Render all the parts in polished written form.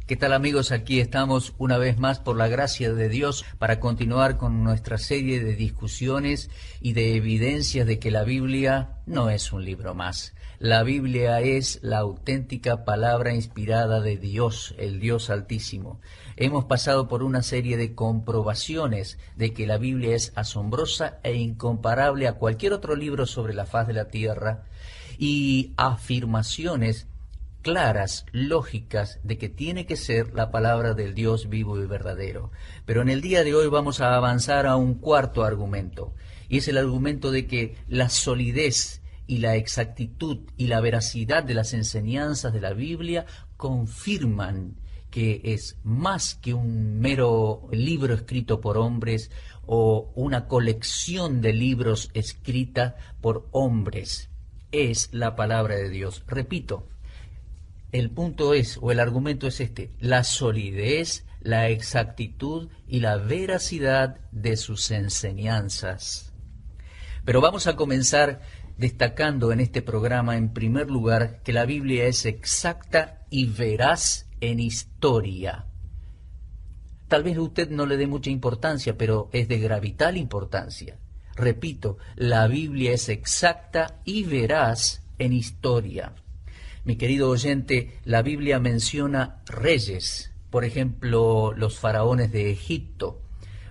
¿Qué tal, amigos? Aquí estamos una vez más por la gracia de Dios para continuar con nuestra serie de discusiones y de evidencias de que la Biblia no es un libro más. La Biblia es la auténtica palabra inspirada de Dios, el Dios Altísimo. Hemos pasado por una serie de comprobaciones de que la Biblia es asombrosa e incomparable a cualquier otro libro sobre la faz de la tierra y afirmaciones claras, lógicas, de que tiene que ser la palabra del Dios vivo y verdadero. Pero en el día de hoy vamos a avanzar a un cuarto argumento, y es el argumento de que la solidez y la exactitud y la veracidad de las enseñanzas de la Biblia confirman que es más que un mero libro escrito por hombres o una colección de libros escrita por hombres. Es la palabra de Dios. Repito, el punto es, o el argumento es este: la solidez, la exactitud y la veracidad de sus enseñanzas. Pero vamos a comenzar destacando en este programa, en primer lugar, que la Biblia es exacta y veraz en historia. Tal vez usted no le dé mucha importancia, pero es de vital importancia. Repito, la Biblia es exacta y veraz en historia. Mi querido oyente, la Biblia menciona reyes, por ejemplo, los faraones de Egipto,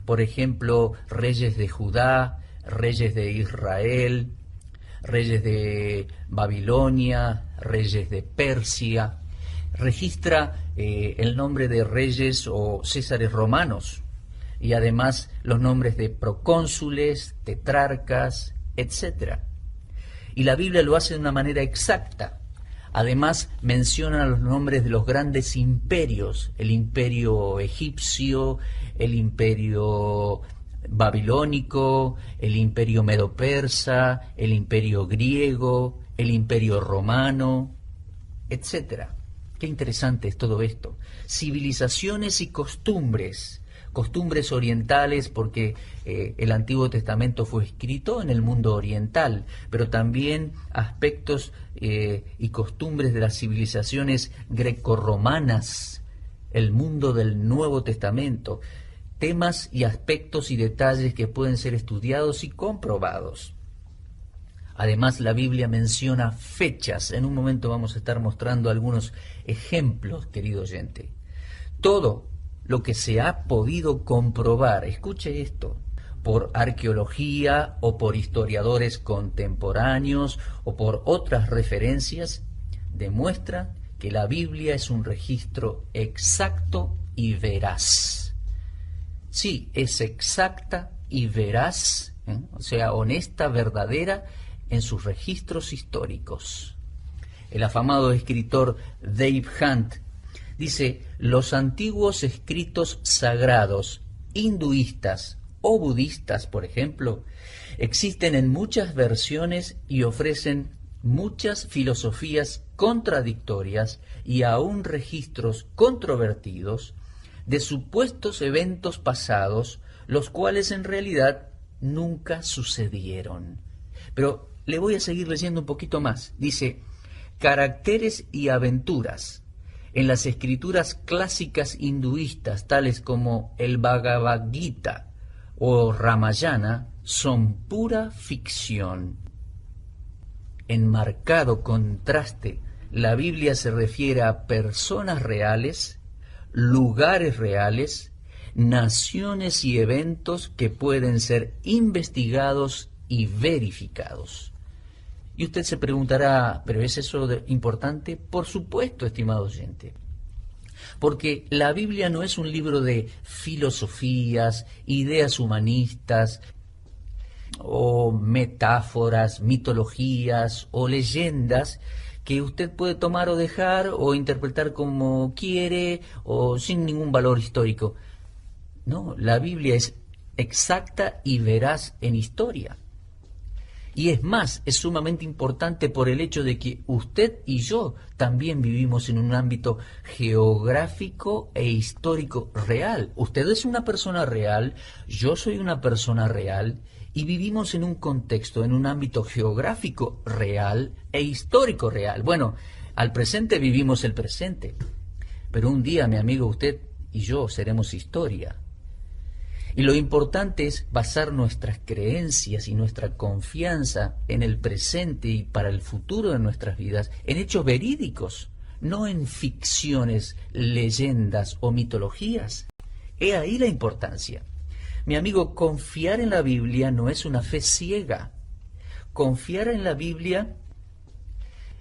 por ejemplo, reyes de Judá, reyes de Israel, reyes de Babilonia, reyes de Persia. Registra el nombre de reyes o césares romanos y además los nombres de procónsules, tetrarcas, etc. Y la Biblia lo hace de una manera exacta. Además, menciona los nombres de los grandes imperios: el imperio egipcio, el imperio babilónico, el imperio medo-persa, el imperio griego, el imperio romano, etc. Qué interesante es todo esto. Civilizaciones y costumbres orientales, porque el Antiguo Testamento fue escrito en el mundo oriental, pero también aspectos y costumbres de las civilizaciones grecorromanas, el mundo del Nuevo Testamento, temas y aspectos y detalles que pueden ser estudiados y comprobados. Además, la Biblia menciona fechas. En un momento vamos a estar mostrando algunos ejemplos, querido oyente. Todo lo que se ha podido comprobar, escuche esto, por arqueología o por historiadores contemporáneos o por otras referencias, demuestra que la Biblia es un registro exacto y veraz. Sí, es exacta y veraz, o sea, honesta, verdadera en sus registros históricos. El afamado escritor Dave Hunt dice: los antiguos escritos sagrados, hinduistas o budistas, por ejemplo, existen en muchas versiones y ofrecen muchas filosofías contradictorias y aún registros controvertidos de supuestos eventos pasados, los cuales en realidad nunca sucedieron. Pero le voy a seguir leyendo un poquito más. Dice: caracteres y aventuras en las escrituras clásicas hinduistas, tales como el Bhagavad Gita o Ramayana, son pura ficción. En marcado contraste, la Biblia se refiere a personas reales, lugares reales, naciones y eventos que pueden ser investigados y verificados. Y usted se preguntará, ¿pero es eso importante? Por supuesto, estimado oyente. Porque la Biblia no es un libro de filosofías, ideas humanistas, o metáforas, mitologías o leyendas que usted puede tomar o dejar o interpretar como quiere o sin ningún valor histórico. No, la Biblia es exacta y veraz en historia. Y es más, es sumamente importante por el hecho de que usted y yo también vivimos en un ámbito geográfico e histórico real. Usted es una persona real, yo soy una persona real, y vivimos en un contexto, en un ámbito geográfico real e histórico real. Bueno, al presente vivimos el presente, pero un día, mi amigo, usted y yo seremos historia. Y lo importante es basar nuestras creencias y nuestra confianza en el presente y para el futuro de nuestras vidas en hechos verídicos, no en ficciones, leyendas o mitologías. He ahí la importancia. Mi amigo, confiar en la Biblia no es una fe ciega. Confiar en la Biblia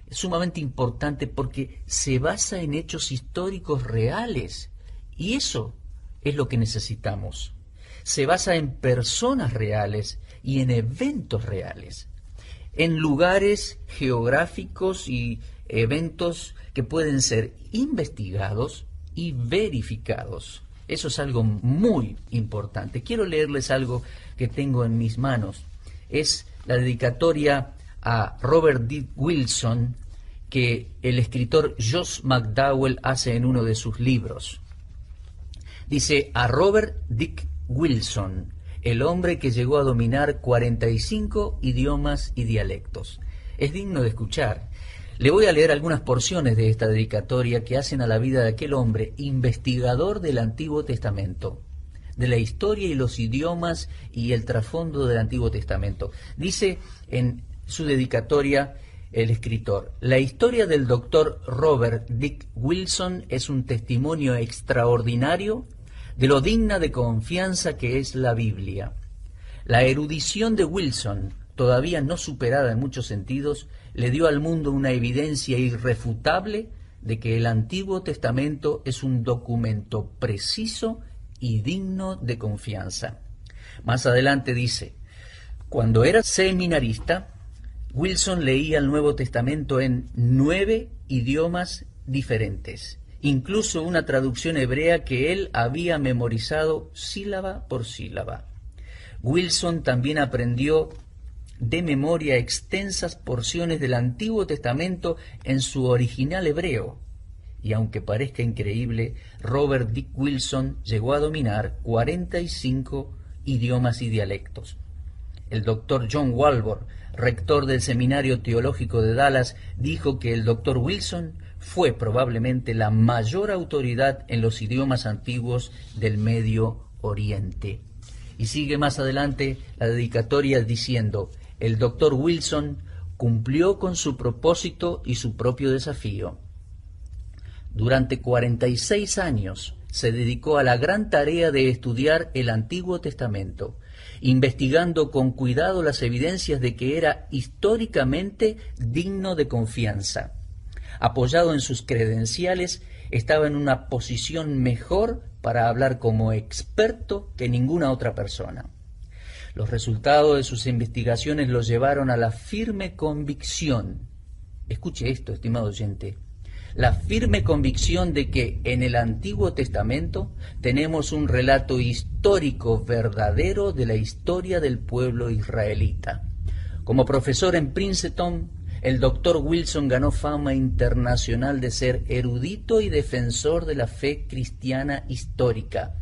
es sumamente importante porque se basa en hechos históricos reales. Y eso es lo que necesitamos. Se basa en personas reales y en eventos reales, en lugares geográficos y eventos que pueden ser investigados y verificados. Eso es algo muy importante. Quiero leerles algo que tengo en mis manos. Es la dedicatoria a Robert Dick Wilson que el escritor Josh McDowell hace en uno de sus libros. Dice: a Robert Dick Wilson, el hombre que llegó a dominar 45 idiomas y dialectos. Es digno de escuchar. Le voy a leer algunas porciones de esta dedicatoria que hacen a la vida de aquel hombre investigador del Antiguo Testamento, de la historia y los idiomas y el trasfondo del Antiguo Testamento. Dice en su dedicatoria el escritor: la historia del doctor Robert Dick Wilson es un testimonio extraordinario de lo digna de confianza que es la Biblia. La erudición de Wilson, todavía no superada en muchos sentidos, le dio al mundo una evidencia irrefutable de que el Antiguo Testamento es un documento preciso y digno de confianza. Más adelante dice: cuando era seminarista, Wilson leía el Nuevo Testamento en 9 idiomas diferentes, incluso una traducción hebrea que él había memorizado sílaba por sílaba. Wilson también aprendió de memoria extensas porciones del Antiguo Testamento en su original hebreo. Y aunque parezca increíble, Robert Dick Wilson llegó a dominar 45 idiomas y dialectos. El doctor John Walvoord, rector del Seminario Teológico de Dallas, dijo que el doctor Wilson fue probablemente la mayor autoridad en los idiomas antiguos del Medio Oriente. Y sigue más adelante la dedicatoria diciendo: el doctor Wilson cumplió con su propósito y su propio desafío. Durante 46 años se dedicó a la gran tarea de estudiar el Antiguo Testamento, investigando con cuidado las evidencias de que era históricamente digno de confianza. Apoyado en sus credenciales, estaba en una posición mejor para hablar como experto que ninguna otra persona. Los resultados de sus investigaciones los llevaron a la firme convicción, escuche esto, estimado oyente, la firme convicción de que en el Antiguo Testamento tenemos un relato histórico verdadero de la historia del pueblo israelita. Como profesor en Princeton, el doctor Wilson ganó fama internacional de ser erudito y defensor de la fe cristiana histórica.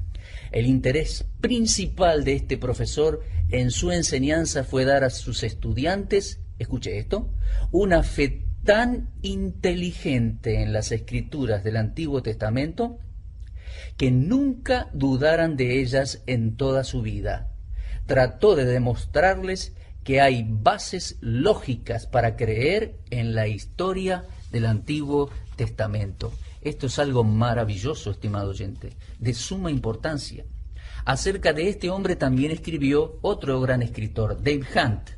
El interés principal de este profesor en su enseñanza fue dar a sus estudiantes, escuche esto, una fe tan inteligente en las escrituras del Antiguo Testamento que nunca dudaran de ellas en toda su vida. Trató de demostrarles que hay bases lógicas para creer en la historia del Antiguo Testamento. Esto es algo maravilloso, estimado oyente, de suma importancia. Acerca de este hombre también escribió otro gran escritor, Dave Hunt,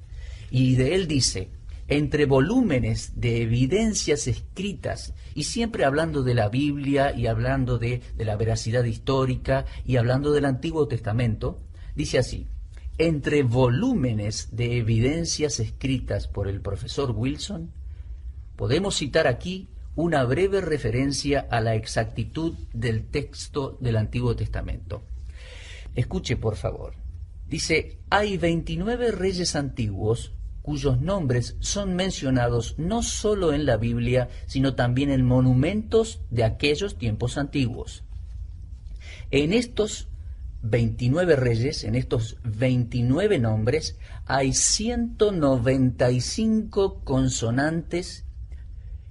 y de él dice: entre volúmenes de evidencias escritas, y siempre hablando de la Biblia y hablando de la veracidad histórica y hablando del Antiguo Testamento, dice así: entre volúmenes de evidencias escritas por el profesor Wilson, podemos citar aquí una breve referencia a la exactitud del texto del Antiguo Testamento. Escuche, por favor. Dice: hay 29 reyes antiguos cuyos nombres son mencionados no solo en la Biblia, sino también en monumentos de aquellos tiempos antiguos. En estos 29 reyes, en estos 29 nombres, hay 195 consonantes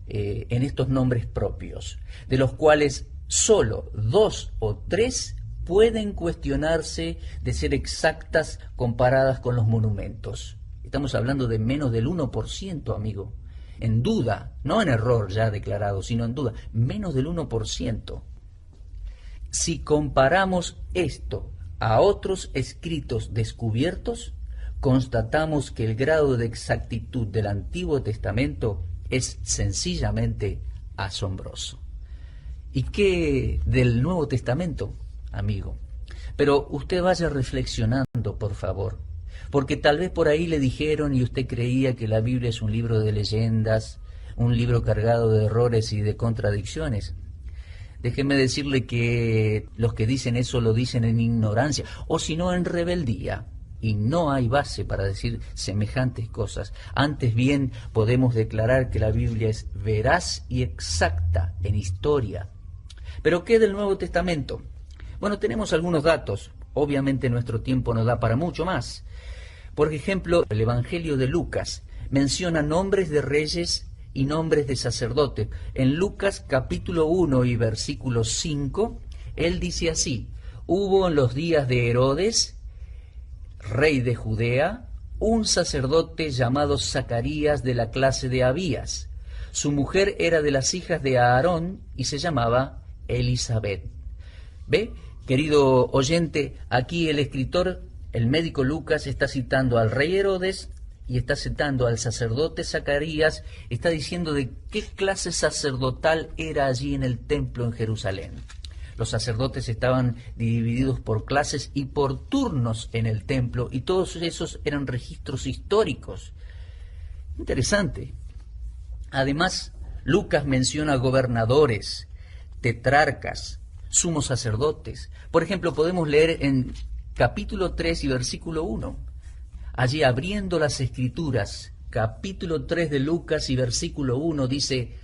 en estos nombres propios, de los cuales solo 2 o 3 pueden cuestionarse de ser exactas comparadas con los monumentos. Estamos hablando de menos del 1%, amigo. En duda, no en error ya declarado, sino en duda, menos del 1%. Si comparamos esto a otros escritos descubiertos, constatamos que el grado de exactitud del Antiguo Testamento es sencillamente asombroso. ¿Y qué del Nuevo Testamento, amigo? Pero usted vaya reflexionando, por favor, porque tal vez por ahí le dijeron y usted creía que la Biblia es un libro de leyendas, un libro cargado de errores y de contradicciones. Déjeme decirle que los que dicen eso lo dicen en ignorancia, o si no en rebeldía, y no hay base para decir semejantes cosas. Antes bien podemos declarar que la Biblia es veraz y exacta en historia. ¿Pero qué del Nuevo Testamento? Bueno, tenemos algunos datos. Obviamente nuestro tiempo no da para mucho más. Por ejemplo, el Evangelio de Lucas menciona nombres de reyes y nombres de sacerdotes. En Lucas capítulo 1 y versículo 5, él dice así: hubo en los días de Herodes, rey de Judea, un sacerdote llamado Zacarías de la clase de Abías. Su mujer era de las hijas de Aarón y se llamaba Elisabet. ¿Ve? Querido oyente, aquí el escritor, el médico Lucas, está citando al rey Herodes y está citando al sacerdote Zacarías, está diciendo de qué clase sacerdotal era allí en el templo en Jerusalén. Los sacerdotes estaban divididos por clases y por turnos en el templo, y todos esos eran registros históricos. Interesante. Además, Lucas menciona gobernadores, tetrarcas, sumos sacerdotes. Por ejemplo, podemos leer en capítulo 3 y versículo 1. Allí, abriendo las Escrituras, capítulo 3 de Lucas y versículo 1, dice: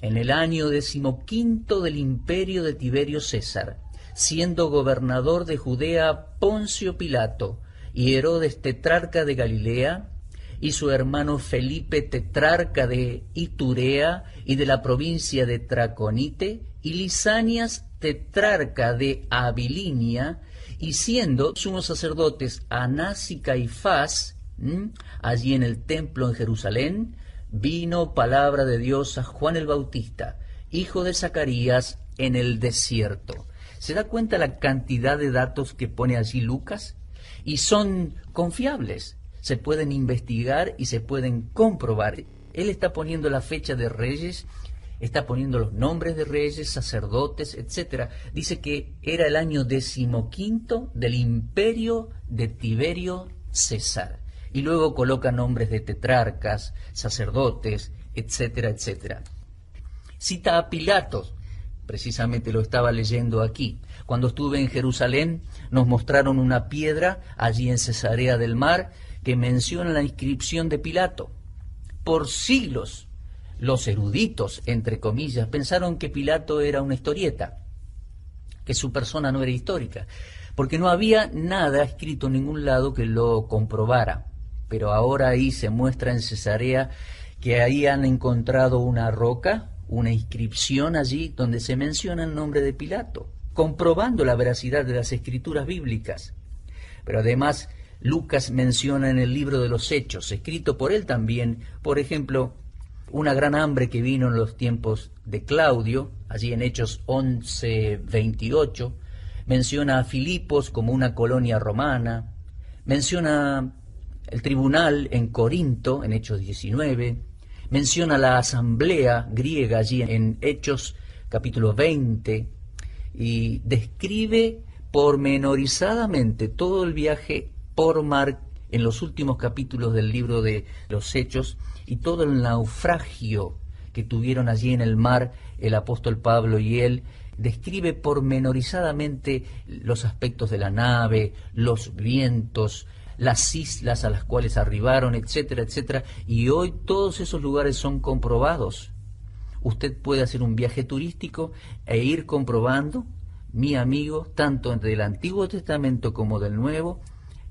en el año 15 del imperio de Tiberio César, siendo gobernador de Judea Poncio Pilato, y Herodes tetrarca de Galilea, y su hermano Felipe tetrarca de Iturea y de la provincia de Traconite, y Lisanias tetrarca de Abilinia, y siendo sumos sacerdotes Anás y Caifás, allí en el templo en Jerusalén, vino palabra de Dios a Juan el Bautista, hijo de Zacarías, en el desierto. ¿Se da cuenta la cantidad de datos que pone allí Lucas? Y son confiables, se pueden investigar y se pueden comprobar. Él está poniendo la fecha de reyes, está poniendo los nombres de reyes, sacerdotes, etc. Dice que era el año 15 del imperio de Tiberio César. Y luego coloca nombres de tetrarcas, sacerdotes, etcétera, etcétera. Cita a Pilatos, precisamente lo estaba leyendo aquí. Cuando estuve en Jerusalén, nos mostraron una piedra allí en Cesarea del Mar que menciona la inscripción de Pilato. Por siglos, los eruditos, entre comillas, pensaron que Pilato era una historieta, que su persona no era histórica, porque no había nada escrito en ningún lado que lo comprobara. Pero ahora ahí se muestra en Cesarea que ahí han encontrado una roca, una inscripción allí donde se menciona el nombre de Pilato, comprobando la veracidad de las escrituras bíblicas. Pero además Lucas menciona en el libro de los Hechos, escrito por él también, por ejemplo, una gran hambre que vino en los tiempos de Claudio, allí en Hechos 11:28, menciona a Filipos como una colonia romana, menciona el tribunal en Corinto, en Hechos 19, menciona la asamblea griega allí en Hechos capítulo 20, y describe pormenorizadamente todo el viaje por mar en los últimos capítulos del libro de los Hechos, y todo el naufragio que tuvieron allí en el mar el apóstol Pablo y él. Describe pormenorizadamente los aspectos de la nave, los vientos, las islas a las cuales arribaron, etcétera, etcétera. Y hoy todos esos lugares son comprobados. Usted puede hacer un viaje turístico e ir comprobando, mi amigo, tanto del Antiguo Testamento como del Nuevo,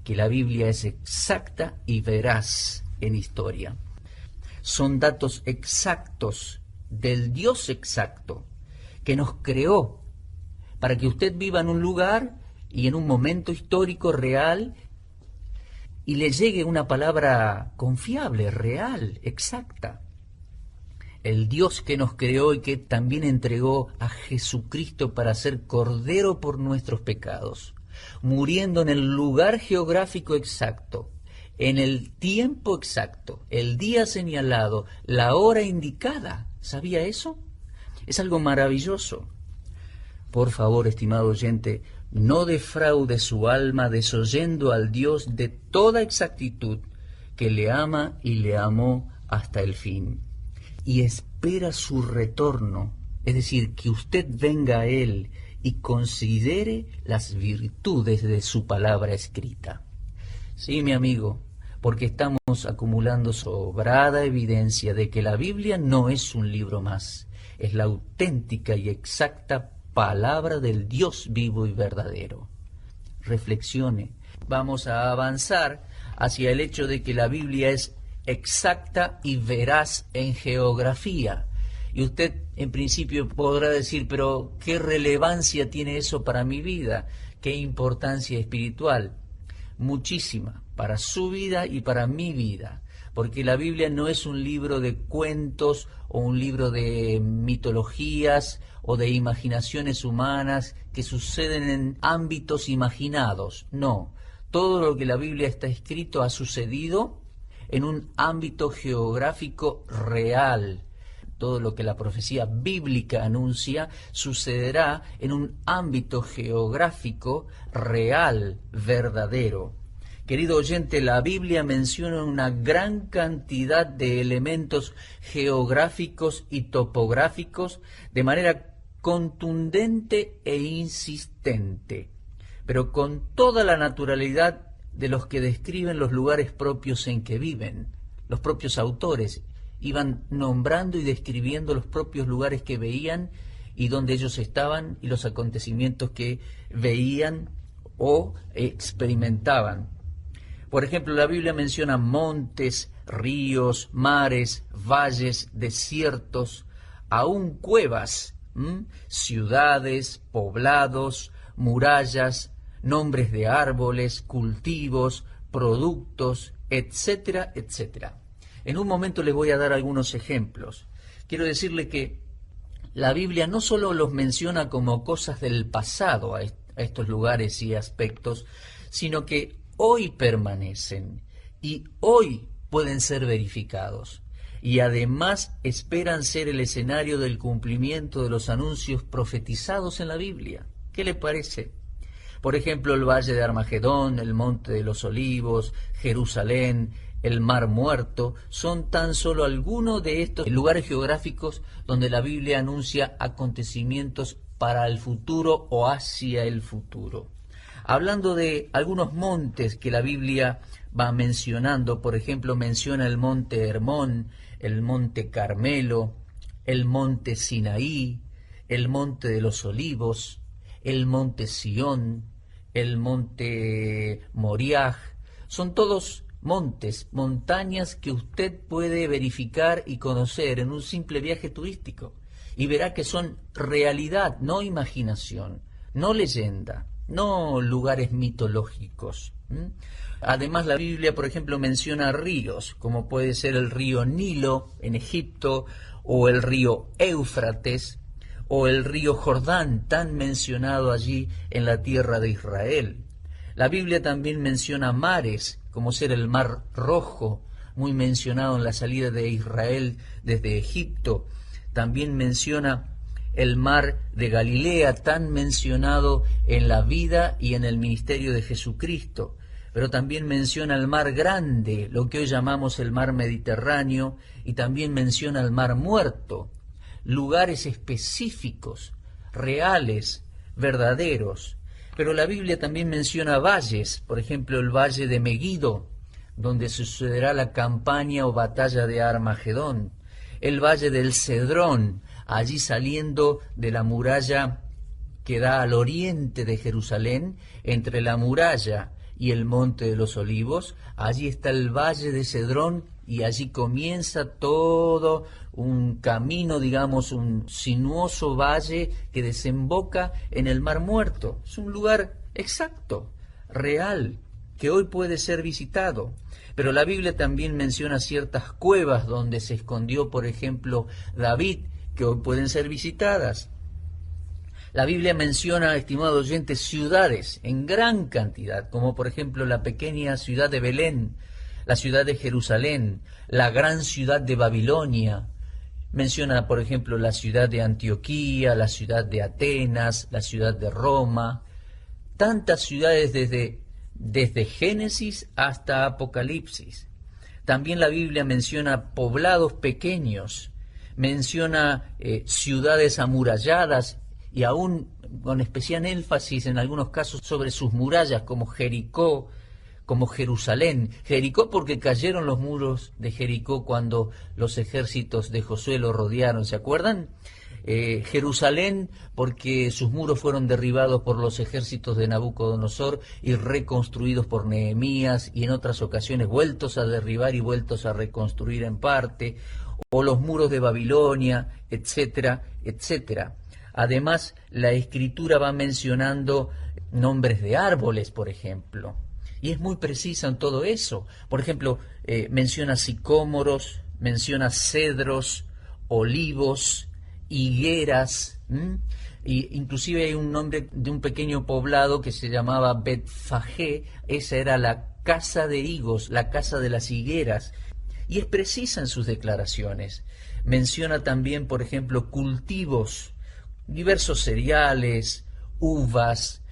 que la Biblia es exacta y veraz en historia. Son datos exactos del Dios exacto, que nos creó para que usted viva en un lugar y en un momento histórico real y le llegue una palabra confiable, real, exacta. El Dios que nos creó y que también entregó a Jesucristo para ser Cordero por nuestros pecados, muriendo en el lugar geográfico exacto, en el tiempo exacto, el día señalado, la hora indicada. ¿Sabía eso? Es algo maravilloso. Por favor, estimado oyente, no defraude su alma desoyendo al Dios de toda exactitud que le ama y le amó hasta el fin. Y espera su retorno, es decir, que usted venga a Él y considere las virtudes de su palabra escrita. Sí, mi amigo, porque estamos acumulando sobrada evidencia de que la Biblia no es un libro más, es la auténtica y exacta palabra del Dios vivo y verdadero. Reflexione. Vamos a avanzar hacia el hecho de que la Biblia es exacta y veraz en geografía. Y usted en principio podrá decir, pero ¿qué relevancia tiene eso para mi vida? ¿Qué importancia espiritual? Muchísima, para su vida y para mi vida. Porque la Biblia no es un libro de cuentos o un libro de mitologías o de imaginaciones humanas que suceden en ámbitos imaginados. No, todo lo que la Biblia está escrito ha sucedido en un ámbito geográfico real. Todo lo que la profecía bíblica anuncia sucederá en un ámbito geográfico real, verdadero. Querido oyente, la Biblia menciona una gran cantidad de elementos geográficos y topográficos de manera contundente e insistente, pero con toda la naturalidad de los que describen los lugares propios en que viven. Los propios autores iban nombrando y describiendo los propios lugares que veían y donde ellos estaban y los acontecimientos que veían o experimentaban. Por ejemplo, la Biblia menciona montes, ríos, mares, valles, desiertos, aún cuevas, ciudades, poblados, murallas, nombres de árboles, cultivos, productos, etcétera, etcétera. En un momento les voy a dar algunos ejemplos. Quiero decirle que la Biblia no solo los menciona como cosas del pasado a estos lugares y aspectos, sino que hoy permanecen y hoy pueden ser verificados. Y además esperan ser el escenario del cumplimiento de los anuncios profetizados en la Biblia. ¿Qué le parece? Por ejemplo, el Valle de Armagedón, el Monte de los Olivos, Jerusalén, el Mar Muerto, son tan solo algunos de estos lugares geográficos donde la Biblia anuncia acontecimientos para el futuro o hacia el futuro. Hablando de algunos montes que la Biblia va mencionando, por ejemplo, menciona el Monte Hermón, el Monte Carmelo, el Monte Sinaí, el Monte de los Olivos, el Monte Sión, el Monte Moriah. Son todos montes, montañas que usted puede verificar y conocer en un simple viaje turístico. Y verá que son realidad, no imaginación, no leyenda, no lugares mitológicos. Además, la Biblia, por ejemplo, menciona ríos, como puede ser el río Nilo en Egipto, o el río Éufrates, o el río Jordán, tan mencionado allí en la tierra de Israel. La Biblia también menciona mares, como ser el Mar Rojo, muy mencionado en la salida de Israel desde Egipto. También menciona el Mar de Galilea, tan mencionado en la vida y en el ministerio de Jesucristo. Pero también menciona el Mar Grande, lo que hoy llamamos el Mar Mediterráneo, y también menciona el Mar Muerto. Lugares específicos, reales, verdaderos. Pero la Biblia también menciona valles, por ejemplo el Valle de Meguido, donde sucederá la campaña o batalla de Armagedón, el Valle del Cedrón, allí saliendo de la muralla que da al oriente de Jerusalén, entre la muralla y el Monte de los Olivos, allí está el Valle de Cedrón y allí comienza todo un camino, digamos, un sinuoso valle que desemboca en el Mar Muerto. Es un lugar exacto, real, que hoy puede ser visitado. Pero la Biblia también menciona ciertas cuevas donde se escondió, por ejemplo, David, que hoy pueden ser visitadas. La Biblia menciona, estimado oyente, ciudades en gran cantidad, como por ejemplo la pequeña ciudad de Belén, la ciudad de Jerusalén, la gran ciudad de Babilonia. Menciona, por ejemplo, la ciudad de Antioquía, la ciudad de Atenas, la ciudad de Roma. Tantas ciudades desde Génesis hasta Apocalipsis. También la Biblia menciona poblados pequeños, menciona ciudades amuralladas y aún con especial énfasis en algunos casos sobre sus murallas, como Jericó, como Jerusalén. Jericó porque cayeron los muros de Jericó cuando los ejércitos de Josué lo rodearon, ¿se acuerdan? Jerusalén porque sus muros fueron derribados por los ejércitos de Nabucodonosor y reconstruidos por Nehemías, y en otras ocasiones vueltos a derribar y vueltos a reconstruir en parte, o los muros de Babilonia, etcétera, etcétera. Además, la Escritura va mencionando nombres de árboles, por ejemplo, y es muy precisa en todo eso. Por ejemplo, menciona sicómoros, menciona cedros, olivos, higueras, y inclusive hay un nombre de un pequeño poblado que se llamaba Betfagé. Esa era la casa de higos, la casa de las higueras, y es precisa en sus declaraciones. Menciona también, por ejemplo, cultivos, diversos cereales, uvas,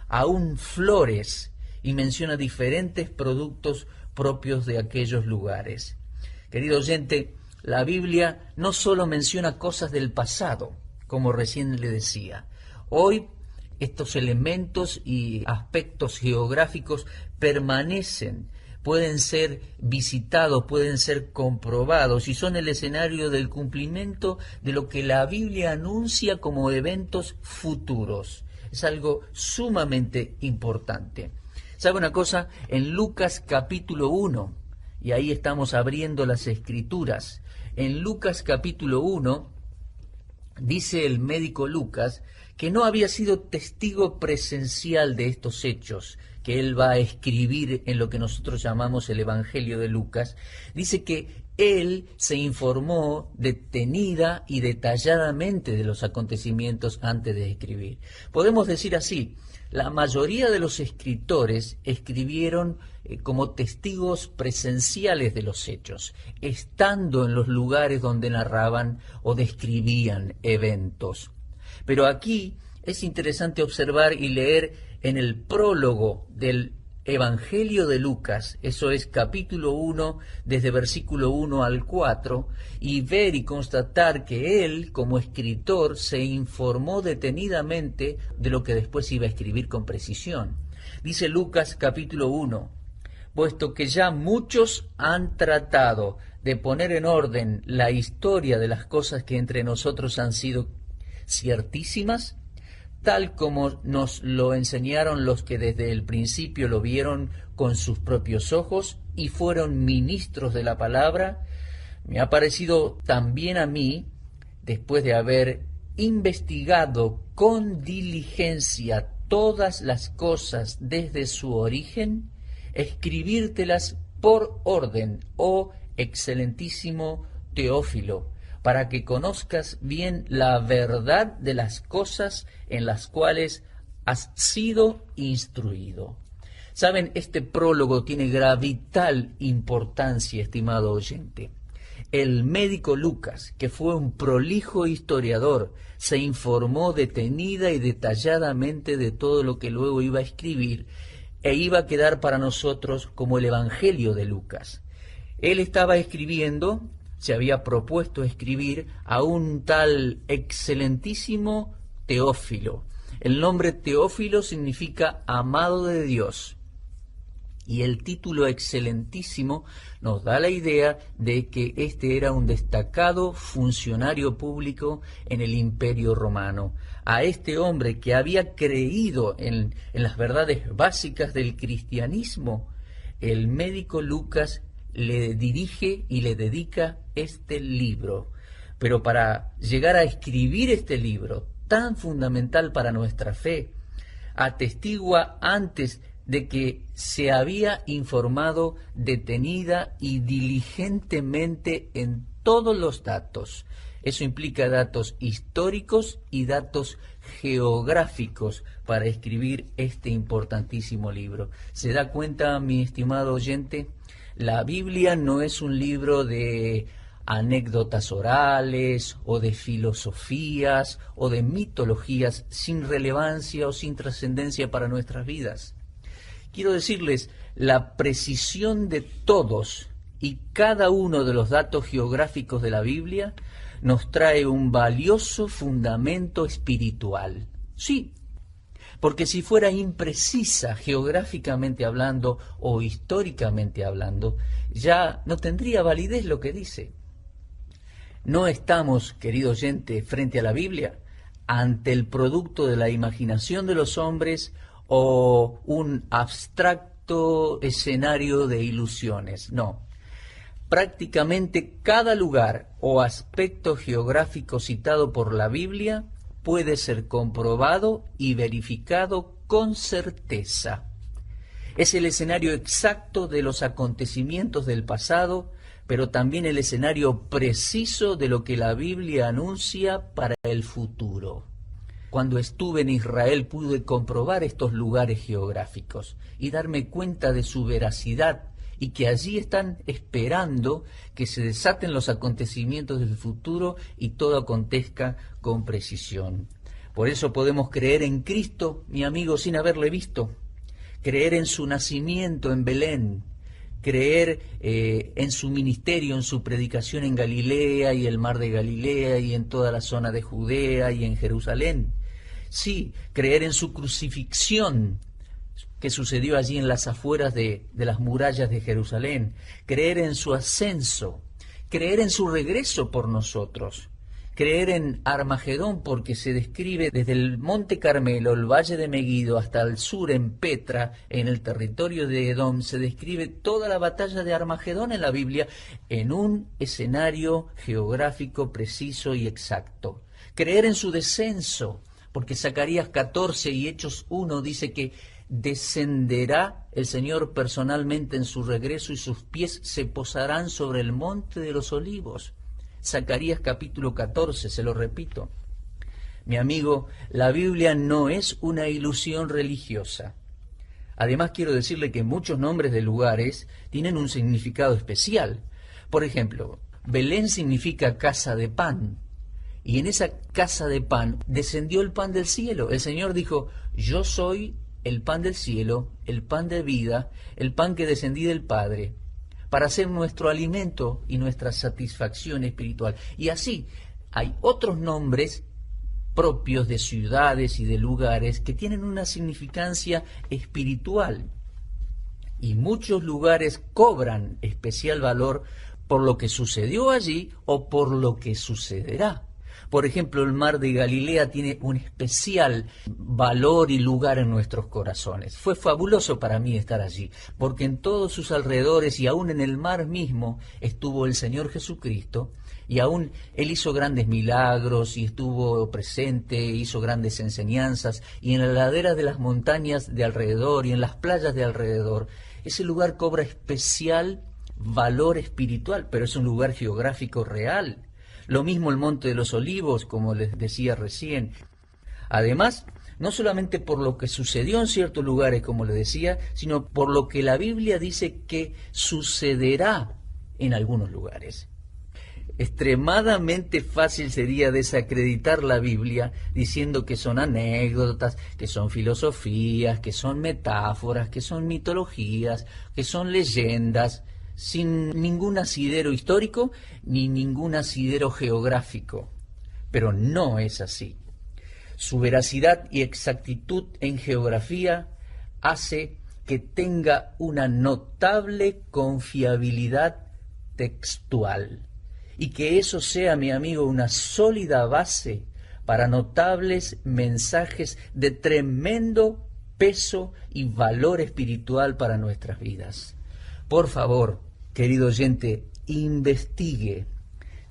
aún flores, y menciona diferentes productos propios de aquellos lugares. Querido oyente, la Biblia no solo menciona cosas del pasado, como recién le decía. Hoy estos elementos y aspectos geográficos permanecen, pueden ser visitados, pueden ser comprobados y son el escenario del cumplimiento de lo que la Biblia anuncia como eventos futuros. Es algo sumamente importante. ¿Sabe una cosa? En Lucas capítulo 1, y ahí estamos abriendo las Escrituras, en Lucas capítulo 1, dice el médico Lucas que no había sido testigo presencial de estos hechos que él va a escribir en lo que nosotros llamamos el Evangelio de Lucas. Dice que él se informó detenida y detalladamente de los acontecimientos antes de escribir. Podemos decir así, la mayoría de los escritores escribieron como testigos presenciales de los hechos, estando en los lugares donde narraban o describían eventos. Pero aquí es interesante observar y leer en el prólogo del Evangelio de Lucas, eso es capítulo 1, desde versículo 1 al 4, y ver y constatar que él, como escritor, se informó detenidamente de lo que después iba a escribir con precisión. Dice Lucas capítulo 1, puesto que ya muchos han tratado de poner en orden la historia de las cosas que entre nosotros han sido ciertísimas, tal como nos lo enseñaron los que desde el principio lo vieron con sus propios ojos y fueron ministros de la palabra, me ha parecido también a mí, después de haber investigado con diligencia todas las cosas desde su origen, escribírtelas por orden, oh excelentísimo Teófilo, para que conozcas bien la verdad de las cosas en las cuales has sido instruido. Saben, este prólogo tiene vital importancia, estimado oyente. El médico Lucas, que fue un prolijo historiador, se informó detenida y detalladamente de todo lo que luego iba a escribir e iba a quedar para nosotros como el Evangelio de Lucas. Él estaba escribiendo, se había propuesto escribir a un tal excelentísimo Teófilo. El nombre Teófilo significa amado de Dios. Y el título excelentísimo nos da la idea de que este era un destacado funcionario público en el Imperio Romano. A este hombre que había creído en las verdades básicas del cristianismo, el médico Lucas le dirige y le dedica este libro. Pero para llegar a escribir este libro tan fundamental para nuestra fe, atestigua antes de que se había informado detenida y diligentemente en todos los datos. Eso implica datos históricos y datos geográficos para escribir este importantísimo libro. ¿Se da cuenta, mi estimado oyente? La Biblia no es un libro de anécdotas orales o de filosofías o de mitologías sin relevancia o sin trascendencia para nuestras vidas. Quiero decirles, la precisión de todos y cada uno de los datos geográficos de la Biblia nos trae un valioso fundamento espiritual. Sí, porque si fuera imprecisa geográficamente hablando o históricamente hablando, ya no tendría validez lo que dice. No estamos, querido oyente, frente a la Biblia, ante el producto de la imaginación de los hombres o un abstracto escenario de ilusiones. No. Prácticamente cada lugar o aspecto geográfico citado por la Biblia puede ser comprobado y verificado con certeza. Es el escenario exacto de los acontecimientos del pasado, pero también el escenario preciso de lo que la Biblia anuncia para el futuro. Cuando estuve en Israel pude comprobar estos lugares geográficos y darme cuenta de su veracidad y que allí están esperando que se desaten los acontecimientos del futuro y todo acontezca con precisión. Por eso podemos creer en Cristo, mi amigo, sin haberle visto, creer en su nacimiento en Belén, creer en su ministerio, en su predicación en Galilea y el mar de Galilea y en toda la zona de Judea y en Jerusalén. Sí, creer en su crucifixión, que sucedió allí en las afueras de las murallas de Jerusalén, creer en su ascenso, creer en su regreso por nosotros, creer en Armagedón porque se describe desde el Monte Carmelo, el Valle de Meguido, hasta el sur en Petra, en el territorio de Edom, se describe toda la batalla de Armagedón en la Biblia en un escenario geográfico preciso y exacto. Creer en su descenso, porque Zacarías 14 y Hechos 1 dice que descenderá el Señor personalmente en su regreso y sus pies se posarán sobre el monte de los olivos. Zacarías capítulo 14, se lo repito. Mi amigo, la Biblia no es una ilusión religiosa. Además, quiero decirle que muchos nombres de lugares tienen un significado especial. Por ejemplo, Belén significa casa de pan. Y en esa casa de pan descendió el pan del cielo. El Señor dijo, yo soy el pan del cielo, el pan de vida, el pan que descendí del Padre, para ser nuestro alimento y nuestra satisfacción espiritual. Y así hay otros nombres propios de ciudades y de lugares que tienen una significancia espiritual. Y muchos lugares cobran especial valor por lo que sucedió allí o por lo que sucederá. Por ejemplo, el mar de Galilea tiene un especial valor y lugar en nuestros corazones. Fue fabuloso para mí estar allí, porque en todos sus alrededores y aún en el mar mismo estuvo el Señor Jesucristo, y aún Él hizo grandes milagros y estuvo presente, hizo grandes enseñanzas, y en la ladera de las montañas de alrededor y en las playas de alrededor, ese lugar cobra especial valor espiritual, pero es un lugar geográfico real. Lo mismo el Monte de los Olivos, como les decía recién. Además, no solamente por lo que sucedió en ciertos lugares, como les decía, sino por lo que la Biblia dice que sucederá en algunos lugares. Extremadamente fácil sería desacreditar la Biblia diciendo que son anécdotas, que son filosofías, que son metáforas, que son mitologías, que son leyendas, sin ningún asidero histórico ni ningún asidero geográfico. Pero no es así. Su veracidad y exactitud en geografía hace que tenga una notable confiabilidad textual y que eso sea, mi amigo, una sólida base para notables mensajes de tremendo peso y valor espiritual para nuestras vidas. Por favor, querido oyente, investigue.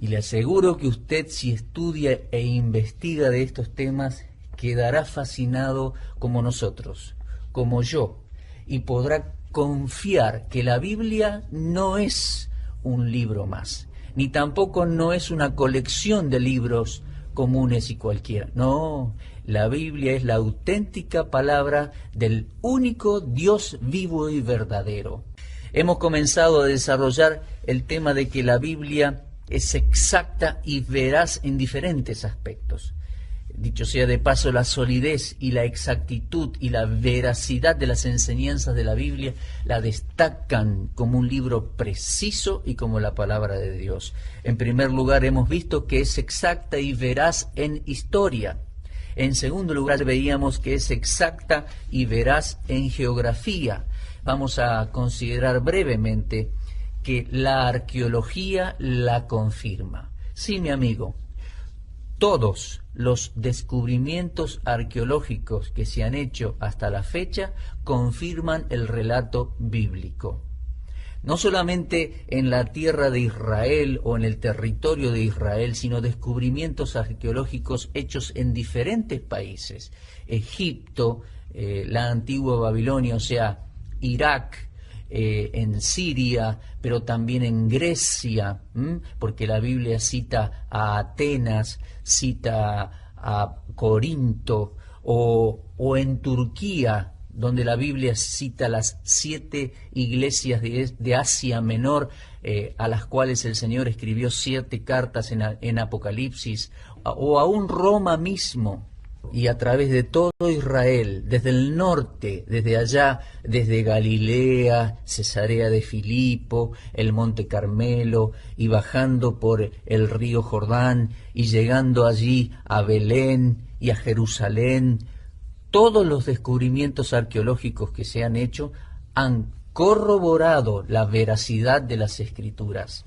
Y le aseguro que usted, si estudia e investiga de estos temas, quedará fascinado como nosotros, como yo, y podrá confiar que la Biblia no es un libro más, ni tampoco no es una colección de libros comunes y cualquiera. No, la Biblia es la auténtica palabra del único Dios vivo y verdadero. Hemos comenzado a desarrollar el tema de que la Biblia es exacta y veraz en diferentes aspectos. Dicho sea de paso, la solidez y la exactitud y la veracidad de las enseñanzas de la Biblia la destacan como un libro preciso y como la palabra de Dios. En primer lugar, hemos visto que es exacta y veraz en historia. En segundo lugar, veíamos que es exacta y veraz en geografía. Vamos a considerar brevemente que la arqueología la confirma. Sí, mi amigo, todos los descubrimientos arqueológicos que se han hecho hasta la fecha confirman el relato bíblico. No solamente en la tierra de Israel o en el territorio de Israel, sino descubrimientos arqueológicos hechos en diferentes países. Egipto, la antigua Babilonia, o sea, Irak, en Siria, pero también en Grecia, porque la Biblia cita a Atenas, cita a Corinto, o en Turquía, donde la Biblia cita las 7 iglesias de Asia Menor, a las cuales el Señor escribió 7 cartas en Apocalipsis, o aún Roma mismo, y a través de todo Israel, desde el norte, desde allá, desde Galilea, Cesarea de Filipo, el Monte Carmelo, y bajando por el río Jordán, y llegando allí a Belén y a Jerusalén. Todos los descubrimientos arqueológicos que se han hecho han corroborado la veracidad de las Escrituras.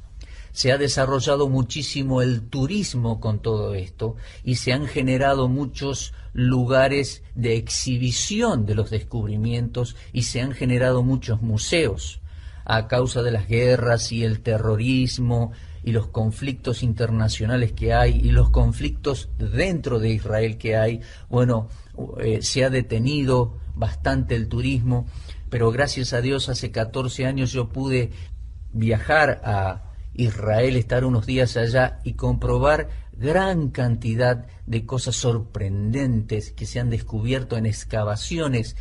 Se ha desarrollado muchísimo el turismo con todo esto y se han generado muchos lugares de exhibición de los descubrimientos y se han generado muchos museos a causa de las guerras y el terrorismo y los conflictos internacionales que hay y los conflictos dentro de Israel que hay. Bueno, se ha detenido bastante el turismo, pero gracias a Dios hace 14 años yo pude viajar a Israel, estar unos días allá y comprobar gran cantidad de cosas sorprendentes que se han descubierto en excavaciones.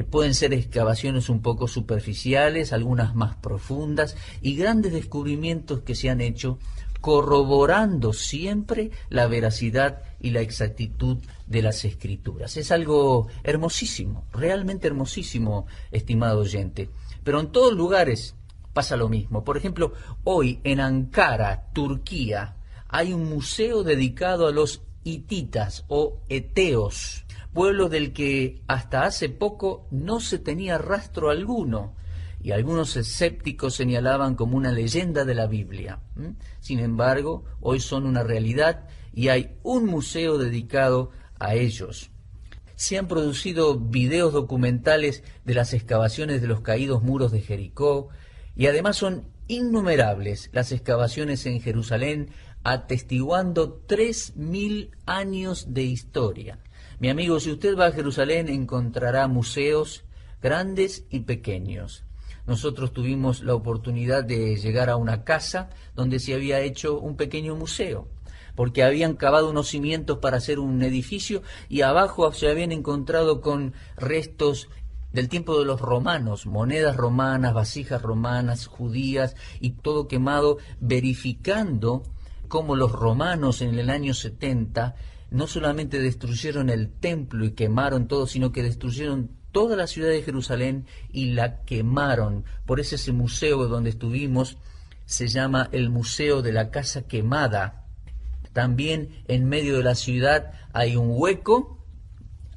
Pueden ser excavaciones un poco superficiales, algunas más profundas, y grandes descubrimientos que se han hecho corroborando siempre la veracidad y la exactitud de las Escrituras. Es algo hermosísimo, realmente hermosísimo, estimado oyente. Pero en todos lugares pasa lo mismo. Por ejemplo, hoy en Ankara, Turquía, hay un museo dedicado a los hititas o eteos, pueblo del que hasta hace poco no se tenía rastro alguno, y algunos escépticos señalaban como una leyenda de la Biblia. Sin embargo, hoy son una realidad y hay un museo dedicado a ellos. Se han producido videos documentales de las excavaciones de los caídos muros de Jericó, y además son innumerables las excavaciones en Jerusalén, atestiguando 3000 años de historia. Mi amigo, si usted va a Jerusalén encontrará museos grandes y pequeños. Nosotros tuvimos la oportunidad de llegar a una casa donde se había hecho un pequeño museo, porque habían cavado unos cimientos para hacer un edificio y abajo se habían encontrado con restos del tiempo de los romanos, monedas romanas, vasijas romanas, judías y todo quemado, verificando cómo los romanos en el año 70 no solamente destruyeron el templo y quemaron todo, sino que destruyeron toda la ciudad de Jerusalén y la quemaron. Por eso ese museo donde estuvimos se llama el Museo de la Casa Quemada. También en medio de la ciudad hay un hueco,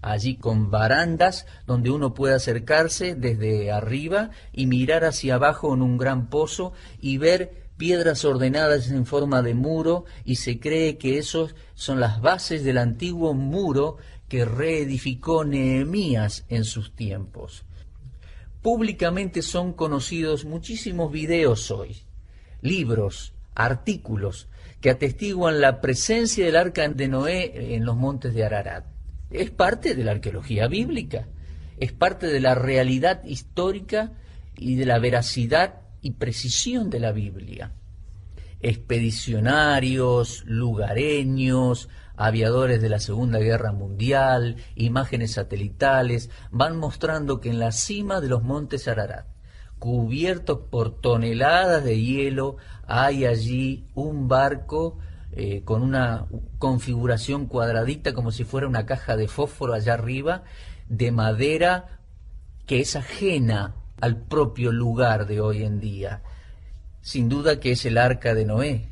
allí con barandas, donde uno puede acercarse desde arriba y mirar hacia abajo en un gran pozo y ver piedras ordenadas en forma de muro, y se cree que esos son las bases del antiguo muro que reedificó Nehemías en sus tiempos. Públicamente son conocidos muchísimos videos hoy, libros, artículos que atestiguan la presencia del arca de Noé en los montes de Ararat. Es parte de la arqueología bíblica, es parte de la realidad histórica y de la veracidad y precisión de la Biblia. Expedicionarios, lugareños, aviadores de la Segunda Guerra Mundial, imágenes satelitales, van mostrando que en la cima de los montes Ararat, cubiertos por toneladas de hielo, hay allí un barco con una configuración cuadradita como si fuera una caja de fósforo allá arriba, de madera que es ajena al propio lugar de hoy en día. Sin duda que es el arca de Noé.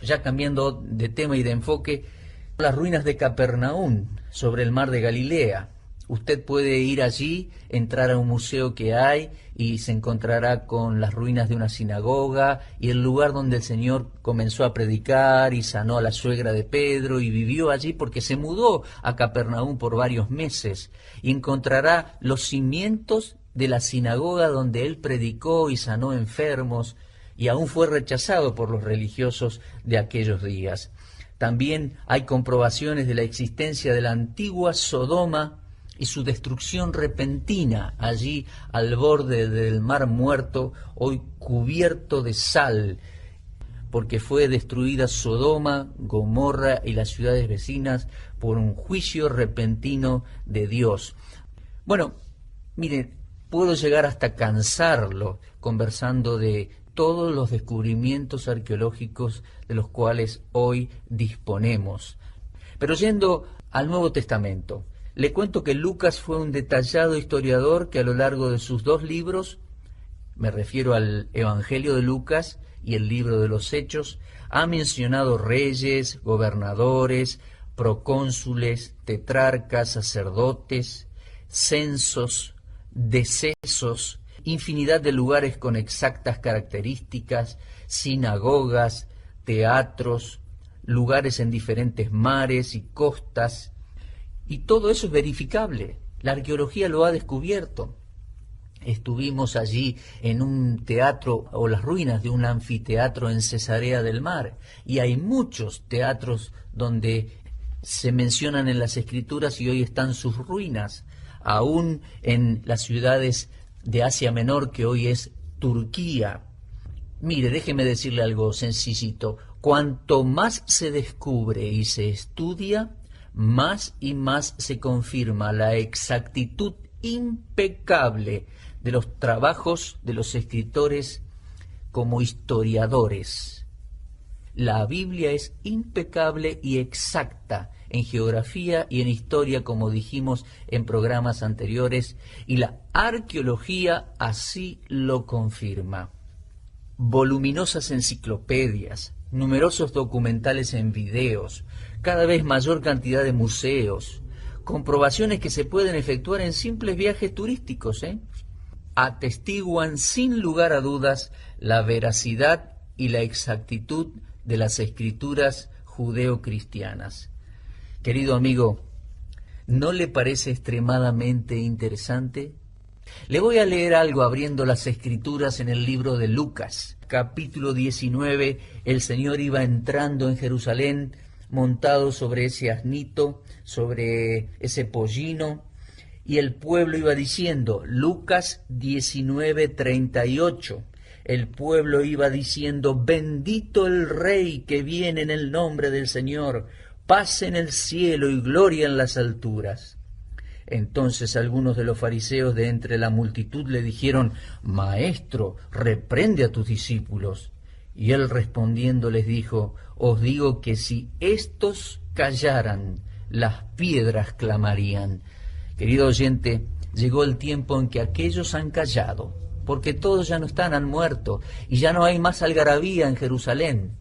Ya cambiando de tema y de enfoque, las ruinas de Capernaum sobre el mar de Galilea. Usted puede ir allí, entrar a un museo que hay y se encontrará con las ruinas de una sinagoga y el lugar donde el Señor comenzó a predicar y sanó a la suegra de Pedro y vivió allí porque se mudó a Capernaum por varios meses. Y encontrará los cimientos de la sinagoga donde él predicó y sanó enfermos y aún fue rechazado por los religiosos de aquellos días. También hay comprobaciones de la existencia de la antigua Sodoma y su destrucción repentina allí al borde del Mar Muerto, hoy cubierto de sal, porque fue destruida Sodoma, Gomorra y las ciudades vecinas por un juicio repentino de Dios. Bueno, mire, puedo llegar hasta cansarlo conversando de todos los descubrimientos arqueológicos de los cuales hoy disponemos. Pero yendo al Nuevo Testamento, le cuento que Lucas fue un detallado historiador que a lo largo de sus 2 libros, me refiero al Evangelio de Lucas y el libro de los Hechos, ha mencionado reyes, gobernadores, procónsules, tetrarcas, sacerdotes, censos, decesos, infinidad de lugares con exactas características, sinagogas, teatros, lugares en diferentes mares y costas, y todo eso es verificable. La arqueología lo ha descubierto. Estuvimos allí en un teatro o las ruinas de un anfiteatro en Cesarea del Mar, y hay muchos teatros donde se mencionan en las Escrituras y hoy están sus ruinas, aún en las ciudades de Asia Menor, que hoy es Turquía. Mire, déjeme decirle algo sencillito. Cuanto más se descubre y se estudia, más y más se confirma la exactitud impecable de los trabajos de los escritores como historiadores. La Biblia es impecable y exacta en geografía y en historia, como dijimos en programas anteriores, y la arqueología así lo confirma. Voluminosas enciclopedias, numerosos documentales en videos, cada vez mayor cantidad de museos, comprobaciones que se pueden efectuar en simples viajes turísticos, atestiguan sin lugar a dudas la veracidad y la exactitud de las escrituras judeo-cristianas. Querido amigo, ¿no le parece extremadamente interesante? Le voy a leer algo abriendo las Escrituras en el libro de Lucas, capítulo 19. El Señor iba entrando en Jerusalén montado sobre ese asnito, sobre ese pollino, y el pueblo iba diciendo, Lucas 19:38, el pueblo iba diciendo, bendito el Rey que viene en el nombre del Señor, paz en el cielo y gloria en las alturas. Entonces algunos de los fariseos de entre la multitud le dijeron, Maestro, reprende a tus discípulos. Y él respondiendo les dijo, os digo que si estos callaran, las piedras clamarían. Querido oyente, llegó el tiempo en que aquellos han callado, porque todos ya no están, han muerto, y ya no hay más algarabía en Jerusalén.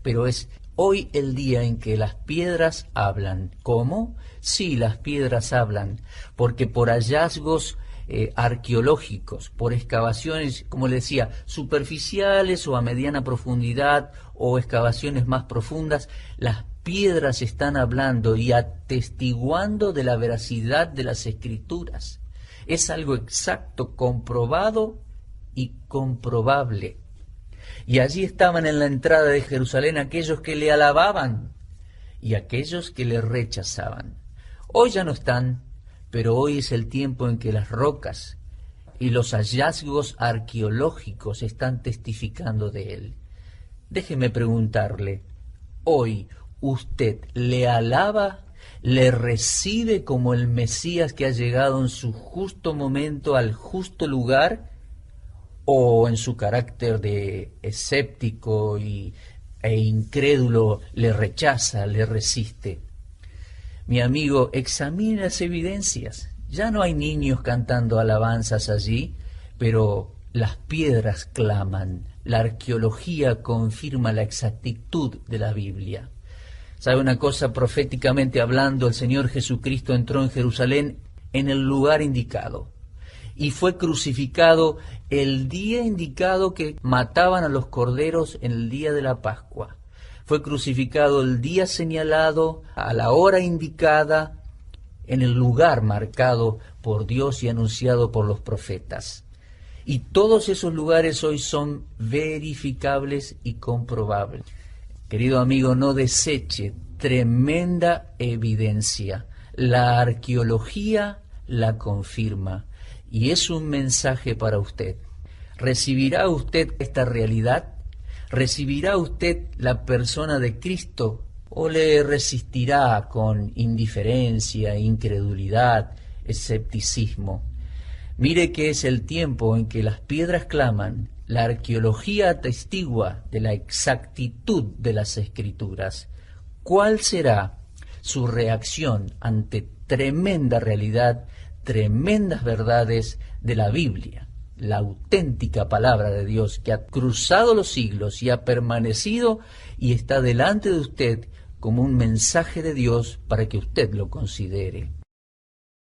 Pero es hoy el día en que las piedras hablan. ¿Cómo? Sí, las piedras hablan, porque por hallazgos arqueológicos, por excavaciones, como le decía, superficiales o a mediana profundidad o excavaciones más profundas, las piedras están hablando y atestiguando de la veracidad de las Escrituras. Es algo exacto, comprobado y comprobable. Y allí estaban en la entrada de Jerusalén aquellos que le alababan y aquellos que le rechazaban. Hoy ya no están, pero hoy es el tiempo en que las rocas y los hallazgos arqueológicos están testificando de él. Déjeme preguntarle, ¿hoy usted le alaba, le recibe como el Mesías que ha llegado en su justo momento al justo lugar, o en su carácter de escéptico e incrédulo le rechaza, le resiste? Mi amigo, examine las evidencias. Ya no hay niños cantando alabanzas allí, pero las piedras claman. La arqueología confirma la exactitud de la Biblia. ¿Sabe una cosa? Proféticamente hablando, el Señor Jesucristo entró en Jerusalén en el lugar indicado y fue crucificado el día indicado que mataban a los corderos en el día de la Pascua. Fue crucificado el día señalado, a la hora indicada, en el lugar marcado por Dios y anunciado por los profetas. Y todos esos lugares hoy son verificables y comprobables. Querido amigo, no deseche tremenda evidencia. La arqueología la confirma y es un mensaje para usted. ¿Recibirá usted esta realidad? ¿Recibirá usted la persona de Cristo o le resistirá con indiferencia, incredulidad, escepticismo? Mire que es el tiempo en que las piedras claman, la arqueología atestigua de la exactitud de las Escrituras. ¿Cuál será su reacción ante tremenda realidad, tremendas verdades de la Biblia, la auténtica palabra de Dios que ha cruzado los siglos y ha permanecido y está delante de usted como un mensaje de Dios para que usted lo considere?